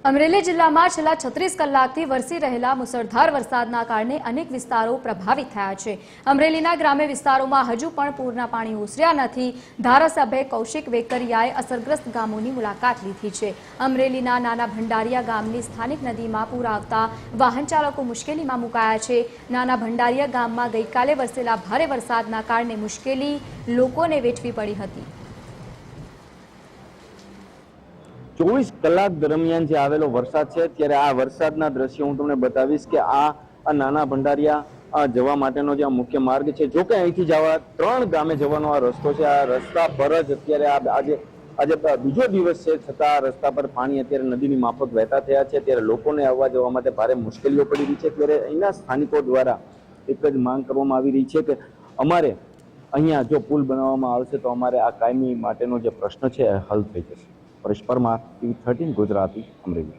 અમરેલી જિલ્લામાં છેલ્લા 36 કલાકથી વરસી રહેલા મુસળધાર વરસાદના કારણે અનેક વિસ્તારો પ્રભાવિત થયા છે। અમરેલીના ગ્રામ્ય વિસ્તારોમાં હજુ પણ પૂરના પાણી ઓસર્યા નથી। ધારાસભ્ય કૌશિક વેકરિયાએ અસરગ્રસ્ત ગામોની મુલાકાત લીધી છે। અમરેલીના નાના ભંડારિયા ગામની સ્થાનિક નદીમાં પૂર આવતા વાહન ચાલકો મુશ્કેલીમાં મુકાયા છે। નાના ભંડારિયા ગામમાં ગઈકાલે વરસેલા ભારે વરસાદના કારણે મુશ્કેલી લોકોને વેઠવી પડી હતી। 24 કલાક દરમિયાન જે આવેલો વરસાદ છે ત્યારે આ વરસાદના દ્રશ્યો હું તમને બતાવીશ કે આ નાના ભંડારિયા જવા માટેનો જે મુખ્ય માર્ગ છે। જો કે અહીંથી જવા 3 ગામે જવાનો આ રસ્તો છે। આ રસ્તા પર જ અત્યારે આજે બીજો દિવસ છે છતાં આ રસ્તા પર પાણી અત્યારે નદીની માફક વહેતા થયા છે। ત્યારે લોકોને આવવા જવા માટે ભારે મુશ્કેલીઓ પડી રહી છે। ત્યારે અહીંના સ્થાનિકો દ્વારા એક જ માંગ કરવામાં આવી રહી છે કે અમારે અહીંયા જો પુલ બનાવવામાં આવશે તો અમારે આ કાયમી માટેનો જે પ્રશ્ન છે હલ થઈ જશે। પરેશ પરમાર, TV 13 ગુજરાતી, અમરેલી।